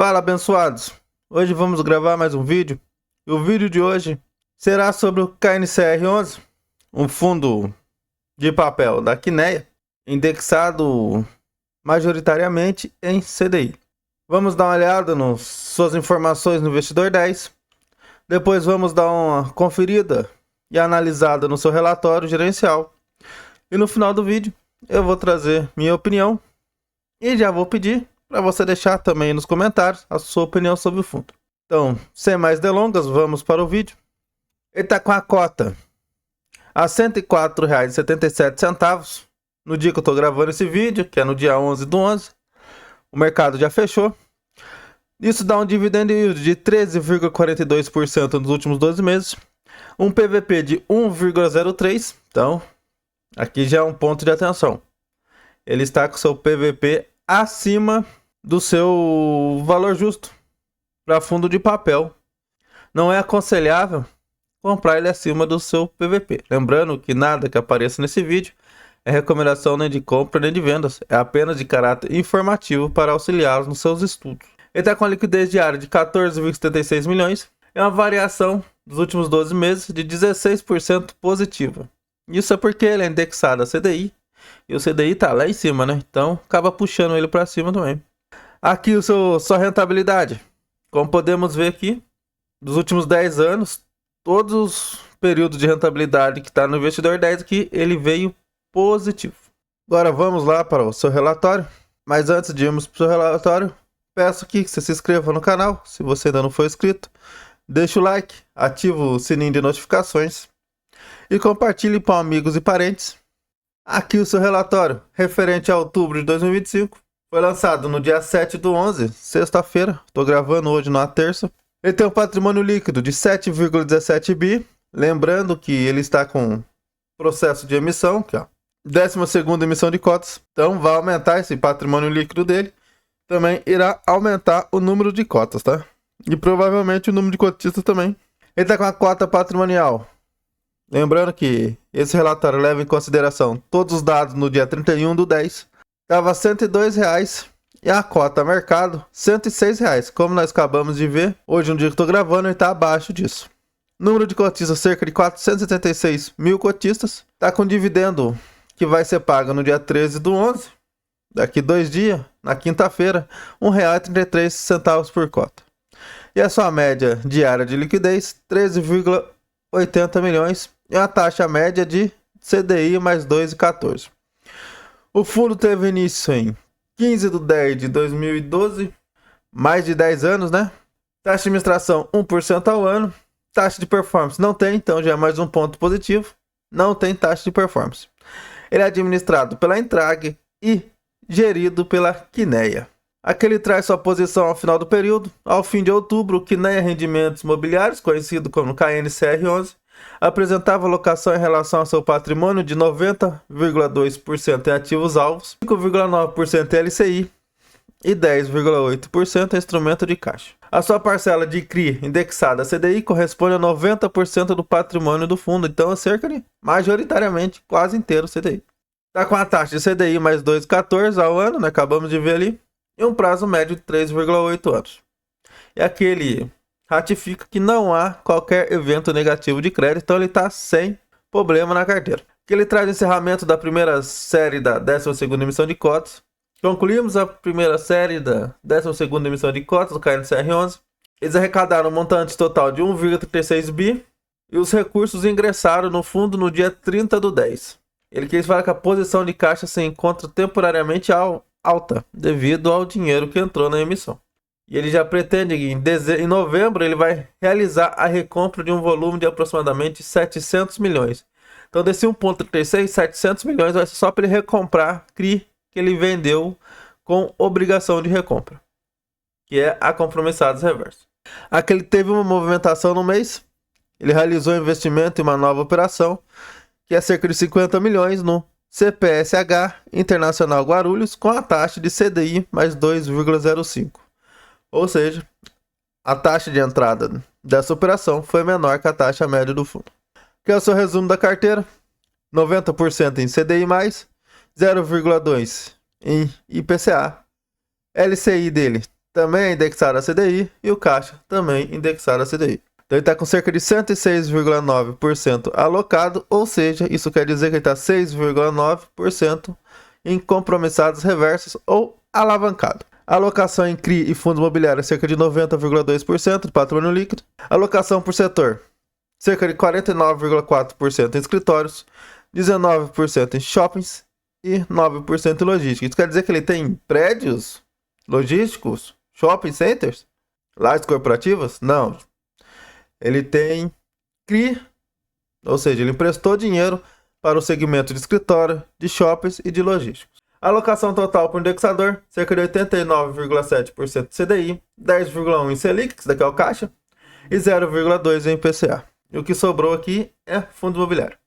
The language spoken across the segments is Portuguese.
Fala, abençoados! Hoje vamos gravar mais um vídeo. E o vídeo de hoje será sobre o KNCR11, um fundo de papel da Kinea, indexado majoritariamente em CDI. Vamos dar uma olhada nas suas informações no Investidor 10. Depois vamos dar uma conferida e analisada no seu relatório gerencial. E no final do vídeo eu vou trazer minha opinião e já vou pedir para você deixar também nos comentários a sua opinião sobre o fundo. Então, sem mais delongas, vamos para o vídeo. Ele está com a cota a R$ 104,77 no dia que eu estou gravando esse vídeo, que é no dia 11/11. O mercado já fechou. Isso dá um dividend yield de 13,42% nos últimos 12 meses. Um PVP de 1,03. Então, aqui já é um ponto de atenção. Ele está com seu PVP acima do seu valor justo para fundo de papel. Não é aconselhável comprar ele acima do seu PVP. Lembrando que nada que apareça nesse vídeo é recomendação nem de compra nem de vendas. É apenas de caráter informativo para auxiliá-los nos seus estudos. Ele está com a liquidez diária de 14,76 milhões. É uma variação dos últimos 12 meses de 16% positiva. Isso é porque ele é indexado a CDI. E o CDI está lá em cima, né? Então acaba puxando ele para cima também. Aqui sua rentabilidade. Como podemos ver aqui, dos últimos 10 anos, todos os períodos de rentabilidade que está no Investidor 10 aqui, ele veio positivo. Agora vamos lá para o seu relatório. Mas antes de irmos para o seu relatório, peço que você se inscreva no canal, se você ainda não for inscrito. Deixa o like, ativa o sininho de notificações e compartilhe com amigos e parentes. Aqui o seu relatório, referente a outubro de 2025. Foi lançado no dia 7/11, sexta-feira. Estou gravando hoje na terça. Ele tem um patrimônio líquido de 7,17 bi. Lembrando que ele está com processo de emissão, que é a 12ª emissão de cotas. Então vai aumentar esse patrimônio líquido dele. Também irá aumentar o número de cotas, tá? E provavelmente o número de cotistas também. Ele está com a cota patrimonial. Lembrando que esse relatório leva em consideração todos os dados no dia 31/10. Estava R$ 102,00 e a cota mercado R$ 106,00. Como nós acabamos de ver, hoje no dia que estou gravando ele está abaixo disso. Número de cotistas, cerca de 476 mil cotistas. Está com dividendo que vai ser pago no dia 13/11. Daqui 2 dias, na quinta-feira, R$ 1,33 por cota. E a sua média diária de liquidez, 13,80 milhões. E uma taxa média de CDI mais 2,14. O fundo teve início em 15/10/2012, mais de 10 anos, né? Taxa de administração 1% ao ano. Taxa de performance não tem, então já é mais um ponto positivo. Não tem taxa de performance. Ele é administrado pela Intrag e gerido pela Kinea. Aqui ele traz sua posição ao final do período. Ao fim de outubro, o Kinea Rendimentos Imobiliários, conhecido como KNCR11, apresentava alocação em relação ao seu patrimônio de 90,2% em ativos alvos, 5,9% em LCI e 10,8% em instrumento de caixa. A sua parcela de CRI indexada a CDI corresponde a 90% do patrimônio do fundo, então é cerca de, majoritariamente, quase inteiro CDI. Está com a taxa de CDI mais 2,14 ao ano, né? Acabamos de ver ali, e um prazo médio de 3,8 anos. E aqui ele ratifica que não há qualquer evento negativo de crédito, então ele está sem problema na carteira. Aqui ele traz o encerramento da primeira série da 12ª emissão de cotas. Concluímos a primeira série da 12ª emissão de cotas do KNCR11. Eles arrecadaram um montante total de 1,36 bi e os recursos ingressaram no fundo no dia 30/10. Ele quis falar que a posição de caixa se encontra temporariamente alta devido ao dinheiro que entrou na emissão. E ele já pretende que em novembro ele vai realizar a recompra de um volume de aproximadamente 700 milhões. Então desse 1,36, 700 milhões vai ser só para ele recomprar CRI que ele vendeu com obrigação de recompra, que é a compromissados reverso. Aqui ele teve uma movimentação no mês. Ele realizou investimento em uma nova operação, que é cerca de 50 milhões no CPSH Internacional Guarulhos, com a taxa de CDI mais 2,05. Ou seja, a taxa de entrada dessa operação foi menor que a taxa média do fundo. Que é o seu resumo da carteira: 90% em CDI+, 0,2% em IPCA, LCI dele também é indexado a CDI, e o caixa também indexado a CDI. Então ele está com cerca de 106,9% alocado, ou seja, isso quer dizer que ele está 6,9% em compromissados reversos ou alavancado. A alocação em CRI e fundos imobiliários é cerca de 90,2% do patrimônio líquido. Alocação por setor, cerca de 49,4% em escritórios, 19% em shoppings e 9% em logística. Isso quer dizer que ele tem prédios logísticos, shopping centers, lajes corporativas? Não. Ele tem CRI, ou seja, ele emprestou dinheiro para o segmento de escritório, de shoppings e de logísticos. A alocação total por indexador, cerca de 89,7% de CDI, 10,1% em Selic, que daqui é o caixa, e 0,2% em IPCA. E o que sobrou aqui é fundo imobiliário.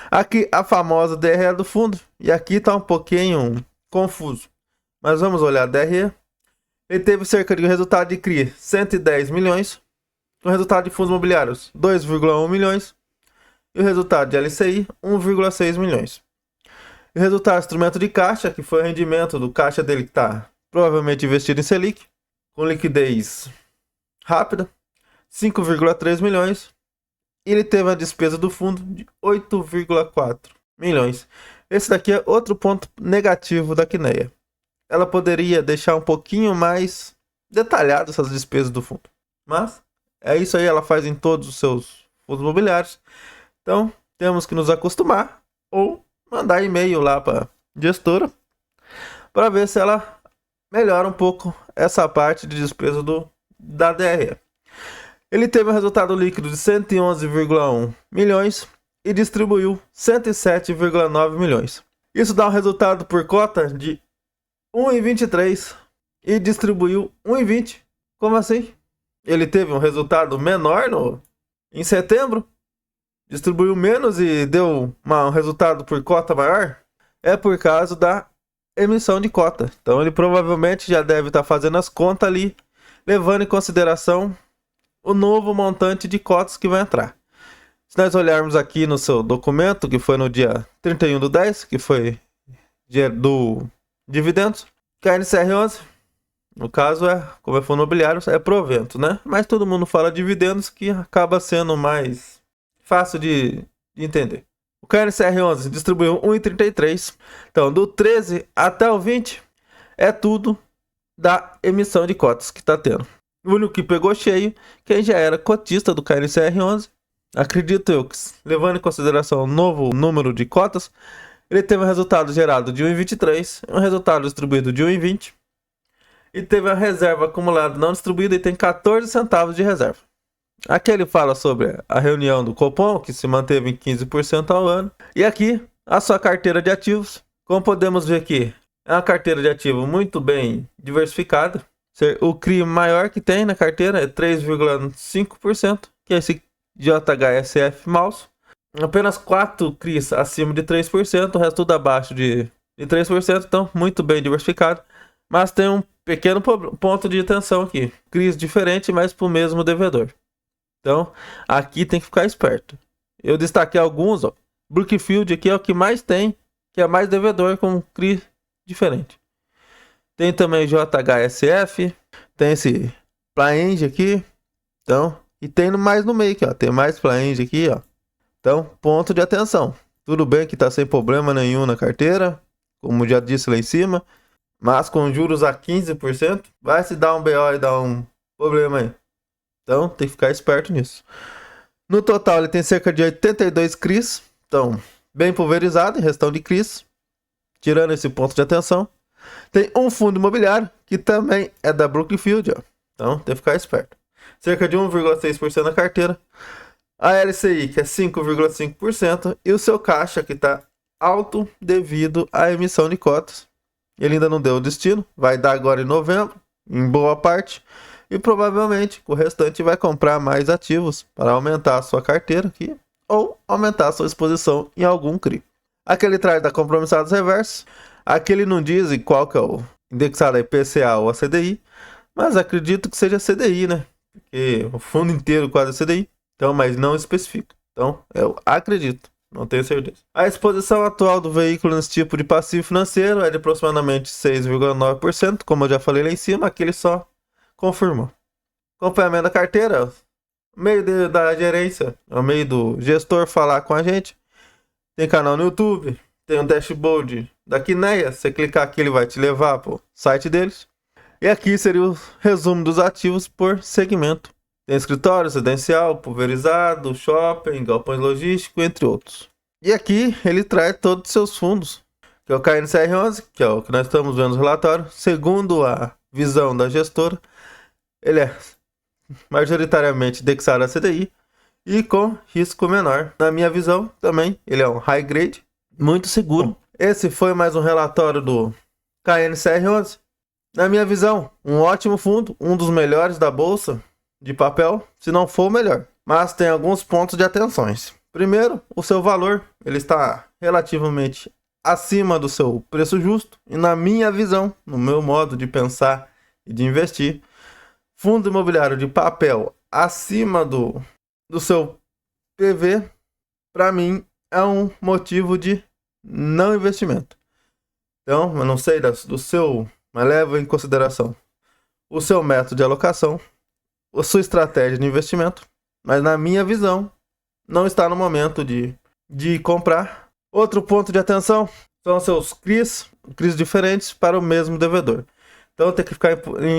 Aqui a famosa DRE do fundo, e aqui está um pouquinho confuso. Mas vamos olhar a DRE. Ele teve cerca de um resultado de CRI 110 milhões, o resultado de fundos imobiliários 2,1 milhões e o resultado de LCI 1,6 milhões. O resultado do instrumento de caixa, que foi o rendimento do caixa dele que está provavelmente investido em Selic, com liquidez rápida, 5,3 milhões. E ele teve a despesa do fundo de 8,4 milhões. Esse daqui é outro ponto negativo da Kinea. Ela poderia deixar um pouquinho mais detalhado essas despesas do fundo. Mas é isso aí, ela faz em todos os seus fundos imobiliários. Então, temos que nos acostumar ou mandar e-mail lá para a gestora para ver se ela melhora um pouco essa parte de despesa da DRE. Ele teve um resultado líquido de 111,1 milhões e distribuiu 107,9 milhões. Isso dá um resultado por cota de 1,23 e distribuiu 1,20. Como assim? Ele teve um resultado menor em setembro, distribuiu menos e deu um resultado por cota maior? É por causa da emissão de cota. Então ele provavelmente já deve estar fazendo as contas ali, levando em consideração o novo montante de cotas que vai entrar. Se nós olharmos aqui no seu documento, que foi no dia 31/10, que foi dia do dividendos, KNCR11, no caso como é fundo imobiliário, é provento, né? Mas todo mundo fala dividendos, que acaba sendo mais fácil de entender. O KNCR11 distribuiu 1,33. Então, do 13 até o 20 é tudo da emissão de cotas que está tendo. O único que pegou cheio, quem já era cotista do KNCR11, acredito eu que, levando em consideração o novo número de cotas, ele teve um resultado gerado de 1,23, um resultado distribuído de 1,20, e teve a reserva acumulada não distribuída e tem 14 centavos de reserva. Aqui ele fala sobre a reunião do Copom, que se manteve em 15% ao ano. E aqui, a sua carteira de ativos. Como podemos ver aqui, é uma carteira de ativo muito bem diversificada. O CRI maior que tem na carteira é 3,5%, que é esse JHSF Mouse. Apenas 4 CRIs acima de 3%, o resto tudo abaixo de 3%, então muito bem diversificado. Mas tem um pequeno ponto de atenção aqui. CRIs diferente, mas para o mesmo devedor. Então, aqui tem que ficar esperto. Eu destaquei alguns, ó. Brookfield aqui é o que mais tem, que é mais devedor com CRI diferente. Tem também JHSF, tem esse Plaenge aqui, então, e tem mais no meio aqui, ó. Tem mais Plaenge aqui, ó. Então, ponto de atenção. Tudo bem que tá sem problema nenhum na carteira, como já disse lá em cima, mas com juros a 15%, vai se dar um BO e dar um problema aí. Então, tem que ficar esperto nisso. No total, ele tem cerca de 82 CRIs. Então, bem pulverizado em gestão de CRIs. Tirando esse ponto de atenção. Tem um fundo imobiliário, que também é da Brookfield. Ó. Então, tem que ficar esperto. Cerca de 1,6% na carteira. A LCI, que é 5,5%. E o seu caixa, que está alto devido à emissão de cotas. Ele ainda não deu o destino. Vai dar agora em novembro, em boa parte. E provavelmente o restante vai comprar mais ativos para aumentar a sua carteira aqui, ou aumentar a sua exposição em algum CRI. Aqui ele traz da compromissados reversos. Aqui ele não diz qual que é o indexado a IPCA ou a CDI, mas acredito que seja CDI, né? Porque o fundo inteiro quase é CDI, então, mas não especifica. Então, eu acredito, não tenho certeza. A exposição atual do veículo nesse tipo de passivo financeiro é de aproximadamente 6,9%, como eu já falei lá em cima. Aqui ele só confirmou. Acompanhamento da carteira, meio da gerência, o meio do gestor falar com a gente. Tem canal no YouTube, tem um dashboard da Quineia. Você clicar aqui, ele vai te levar pro site deles. E aqui seria o resumo dos ativos por segmento. Tem escritório, residencial, pulverizado, shopping, galpões logísticos, entre outros. E aqui ele traz todos os seus fundos, que é o KNCR11, que é o que nós estamos vendo no relatório. Segundo a visão da gestora, ele é majoritariamente indexado a CDI e com risco menor. Na minha visão, também, ele é um high grade, muito seguro. Esse foi mais um relatório do KNCR11. Na minha visão, um ótimo fundo, um dos melhores da bolsa de papel, se não for o melhor. Mas tem alguns pontos de atenções. Primeiro, o seu valor, ele está relativamente acima do seu preço justo. E na minha visão, no meu modo de pensar e de investir, fundo imobiliário de papel acima do seu PV, para mim, é um motivo de não investimento. Então, eu não sei do seu, mas levo em consideração o seu método de alocação, a sua estratégia de investimento, mas na minha visão, não está no momento de comprar. Outro ponto de atenção são seus CRIs diferentes para o mesmo devedor. Então tem que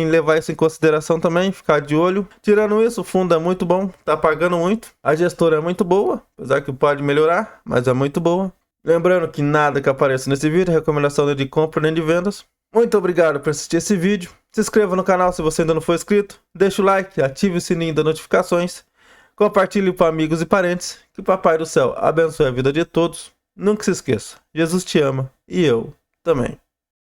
levar isso em consideração também, ficar de olho. Tirando isso, o fundo é muito bom, tá pagando muito. A gestora é muito boa, apesar que pode melhorar, mas é muito boa. Lembrando que nada que apareça nesse vídeo é recomendação nem de compra nem de vendas. Muito obrigado por assistir esse vídeo. Se inscreva no canal se você ainda não for inscrito. Deixa o like, ative o sininho das notificações. Compartilhe com amigos e parentes. Que o Papai do Céu abençoe a vida de todos. Nunca se esqueça, Jesus te ama e eu também.